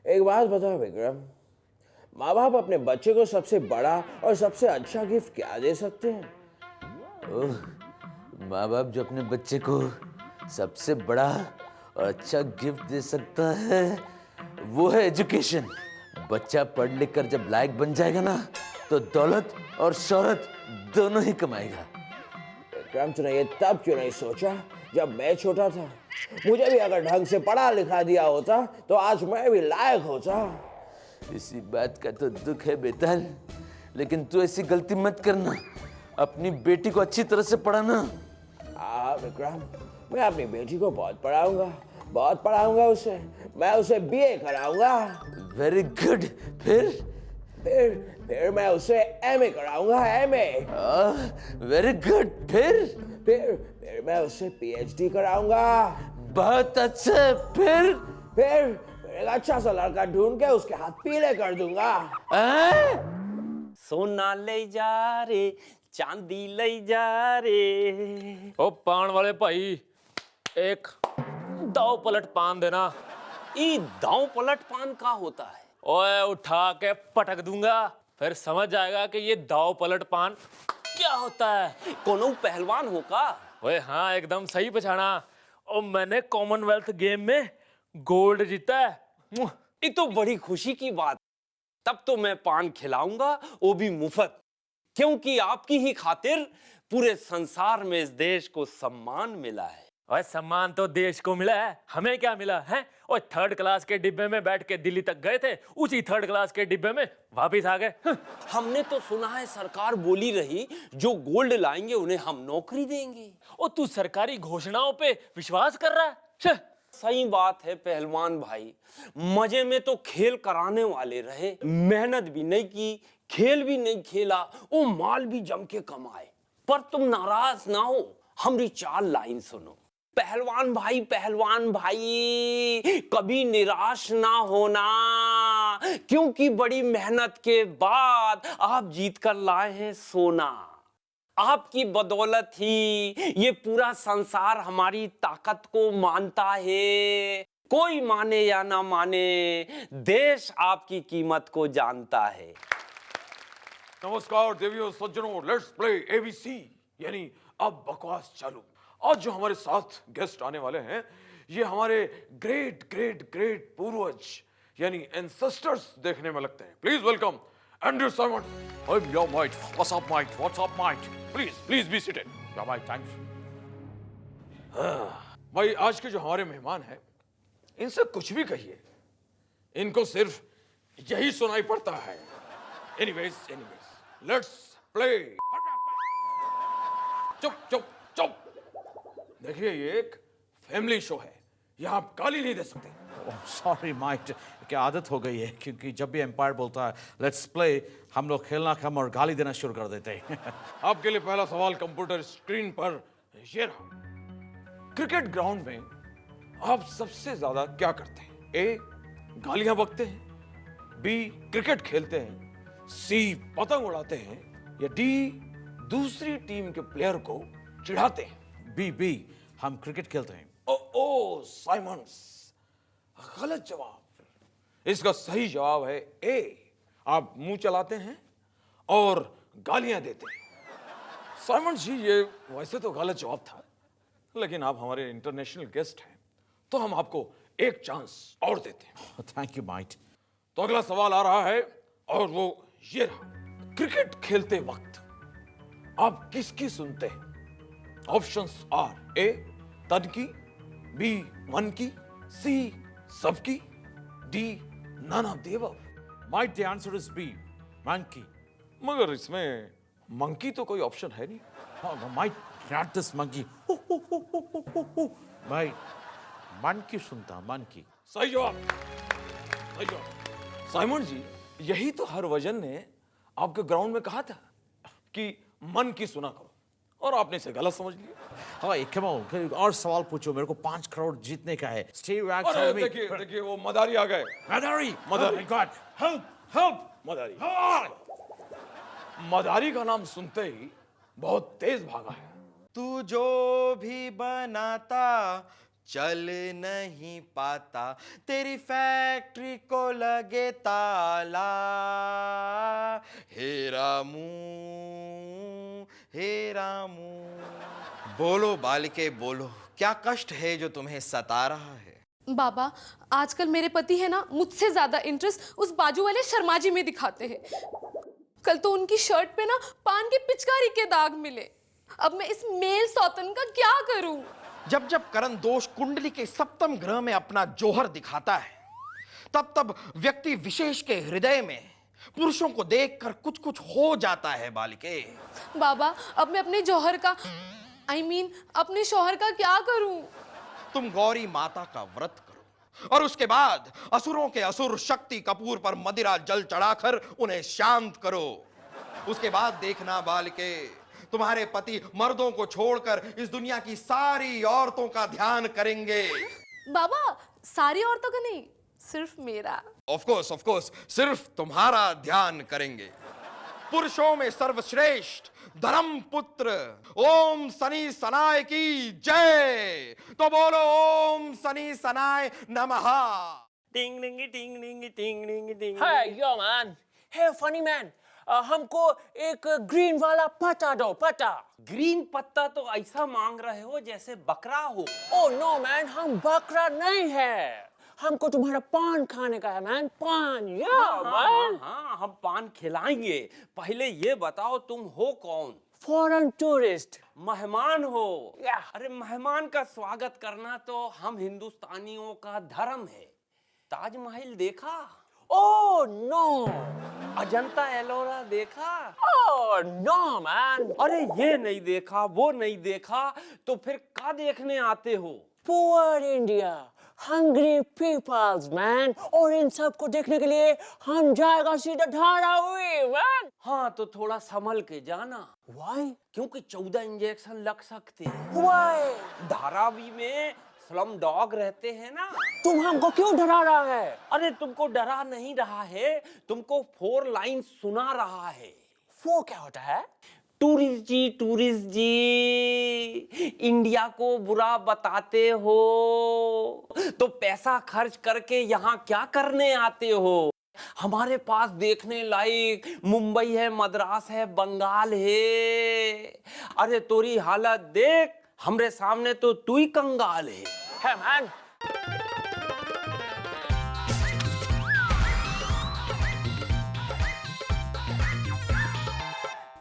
एक बात बताओ विक्रम, माँ बाप अपने बच्चे को सबसे बड़ा और सबसे अच्छा गिफ्ट क्या दे सकते हैं? ओह, माँ बाप जो अपने बच्चे को सबसे बड़ा और अच्छा गिफ्ट दे सकता है वो है एजुकेशन। बच्चा पढ़ लिख कर जब लायक बन जाएगा ना तो दौलत और शोहरत दोनों ही कमाएगा। विक्रम, तूने ये तब क्यों नहीं सोचा जब मैं छोटा था? मुझे भी अगर ढंग से पढ़ा लिखा दिया होता तो आज मैं भी लायक होता। इसी बात का तो दुख है बेताल, लेकिन तू ऐसी गलती मत करना। अपनी बेटी को अच्छी तरह से पढ़ाना। हाँ विक्रम, मैं अपनी बेटी को बहुत पढ़ाऊंगा उसे। मैं उसे बीए कराऊंगा। Very good. फिर फिर मैं उसे एमए कराऊंगा, एमए। Very good. फिर मैं उसे पीएचडी कराऊंगा। बहुत अच्छा। फिर एक अच्छा सा लड़का ढूंढ के उसके हाथ पीले कर दूंगा। सोना ले जा रे, चांदी ले जा रे। ओ पान वाले भाई, एक दाव पलट पान देना। ई दांव पलट पान का होता है? ओए उठा के पटक दूंगा, फिर समझ जाएगा कि ये दाव पलट पान क्या होता है। कोनो पहलवान हो का? ओए हाँ, एकदम सही पहचाना। और मैंने कॉमनवेल्थ गेम में गोल्ड जीता है। ये तो बड़ी खुशी की बात। तब तो मैं पान खिलाऊंगा, वो भी मुफ्त, क्योंकि आपकी ही खातिर पूरे संसार में इस देश को सम्मान मिला है। ओए सम्मान तो देश को मिला है, हमें क्या मिला है? और थर्ड क्लास के डिब्बे में बैठ के दिल्ली तक गए थे, उसी थर्ड क्लास के डिब्बे में वापिस आ गए। हमने तो सुना है सरकार बोली रही जो गोल्ड लाएंगे उन्हें हम नौकरी देंगे। और तू सरकारी घोषणाओं पे विश्वास कर रहा है? सही बात है पहलवान भाई, मजे में तो खेल कराने वाले रहे, मेहनत भी नहीं की, खेल भी नहीं खेला, वो माल भी जम के कमाए। पर तुम नाराज ना हो, हमारी 4 लाइन सुनो। पहलवान भाई कभी निराश ना होना, क्योंकि बड़ी मेहनत के बाद आप जीत कर लाए हैं सोना। आपकी बदौलत ही ये पूरा संसार हमारी ताकत को मानता है। कोई माने या ना माने, देश आपकी कीमत को जानता है। नमस्कार देवियों सज्जनों, लेट्स प्ले एबीसी, यानी अब बकवास चालू। आज जो हमारे साथ गेस्ट आने वाले हैं ये हमारे ग्रेट ग्रेट ग्रेट पूर्वज यानी एंसेस्टर्स देखने में लगते हैं। Please welcome Andrew Simon. I'm your mate. What's up, mate? What's up, mate? Please be seated. Yeah, mate, thanks. भाई, आज के जो हमारे मेहमान हैं इनसे कुछ भी कहिए, इनको सिर्फ यही सुनाई पड़ता है। Anyways let's play. चुप। देखिए, ये एक फैमिली शो है, यहाँ आप गाली नहीं दे सकते। Oh, sorry, mate. क्या आदत हो गई है, क्योंकि जब भी एम्पायर बोलता है लेट्स प्ले, हम लोग खेलना कम और गाली देना शुरू कर देते हैं। आपके लिए पहला सवाल कंप्यूटर स्क्रीन पर ये रहा। क्रिकेट ग्राउंड में आप सबसे ज्यादा क्या करते हैं? ए, गालियां बकते हैं, बी, क्रिकेट खेलते हैं, सी, पतंग उड़ाते हैं, या डी, दूसरी टीम के प्लेयर को चिढ़ाते हैं? बी, हम क्रिकेट खेलते हैं। ओ साइमंस, गलत जवाब। इसका सही जवाब है ए, आप मुंह चलाते हैं और गालियां देते हैं। साइमन जी, ये वैसे तो गलत जवाब था, लेकिन आप हमारे इंटरनेशनल गेस्ट हैं तो हम आपको एक चांस और देते हैं। Thank you, might. तो अगला सवाल आ रहा है और वो ये रहा। क्रिकेट खेलते वक्त आप किसकी सुनते हैं? ऑप्शंस आर ए, तन की, बी, मन की, सी, सबकी, D, none of the above. Might, the answer is B, monkey. मगर इसमें मंकी तो कोई ऑप्शन है नहीं। Might, not this monkey. Might, मन की सुनता, मन की। सही जवाब। साइमन जी, यही तो हरभजन ने आपके ग्राउंड में कहा था कि मन की सुना करो, और आपने इसे गलत समझ लिया। हाँ, कम ऑन, और सवाल पूछो, मेरे को 5 करोड़ जीतने का है। Stay back. अरे देखिए वो मदारी आ गए। मदारी। मदारी। God, help. मदारी। मदारी का नाम सुनते ही बहुत तेज भागा है। तू जो भी बनाता चल नहीं पाता, तेरी फैक्ट्री को लगे ताला। हे रामू, हे रामू। बोलो बालिके बोलो, क्या कष्ट है जो तुम्हें सता रहा है? बाबा, आजकल मेरे पति है ना, मुझसे ज्यादा इंटरेस्ट उस बाजू वाले शर्मा जी में दिखाते हैं। कल तो उनकी शर्ट पे ना पान की पिचकारी के दाग मिले। अब मैं इस मेल सौतन का क्या करूं? जब जब करण दोष कुंडली के सप्तम ग्रह में अपना जोहर दिखाता है, तब तब व्यक्ति विशेष के हृदय में पुरुषों को देखकर कुछ कुछ हो जाता है बालिके। बाबा, अब मैं अपने जौहर का अपने शौहर का क्या करूं? तुम गौरी माता का व्रत करो और उसके बाद असुरों के असुर शक्ति कपूर पर मदिरा जल चढ़ाकर उन्हें शांत करो। उसके बाद देखना बालिके, तुम्हारे पति मर्दों को छोड़कर इस दुनिया की सारी औरतों का ध्यान करेंगे। बाबा, सारी औरतों का नहीं, सिर्फ मेरा। ऑफ कोर्स, सिर्फ तुम्हारा ध्यान करेंगे। पुरुषों में सर्वश्रेष्ठ धर्म पुत्र ओम शनि सनाय की जय। तो बोलो ओम शनि सनाय नमः। टिंग टिंग टिंग टिंग टिंग टिंग टिंग। Hey, yo man. Hey, funny man. हमको एक ग्रीन वाला पत्ता दो, पत्ता। ग्रीन पत्ता तो ऐसा मांग रहे हो जैसे बकरा हो। Oh no man, हम बकरा नहीं है। हमको तुम्हारा पान खाने का है मैन, पान। मैन। हाँ, हम पान खिलाएंगे। पहले ये बताओ तुम हो कौन? Foreign tourist. मेहमान हो। अरे मेहमान का स्वागत करना तो हम हिंदुस्तानियों का धर्म है। ताजमहल देखा? Oh no. अजंता एलोरा देखा? Oh no man. अरे ये नहीं देखा, वो नहीं देखा, तो फिर क्या देखने आते हो? Poor India. Hungry peoples man. और इन सब को देखने के लिए हम जाएगा सीधा धारावी man. हाँ, तो थोड़ा संभल के जाना। Why? क्योंकि 14 इंजेक्शन लग सकते हैं। Why? धारावी में स्लम डॉग रहते हैं ना। तुम हमको क्यों डरा रहा है? अरे तुमको डरा नहीं रहा है, तुमको 4 लाइन सुना रहा है। वो क्या होता है? टूरिस्ट जी, इंडिया को बुरा बताते हो तो पैसा खर्च करके यहाँ क्या करने आते हो? हमारे पास देखने लायक मुंबई है, मद्रास है, बंगाल है। अरे तोरी हालत देख, हमरे सामने तो तू ही कंगाल है। Hey man,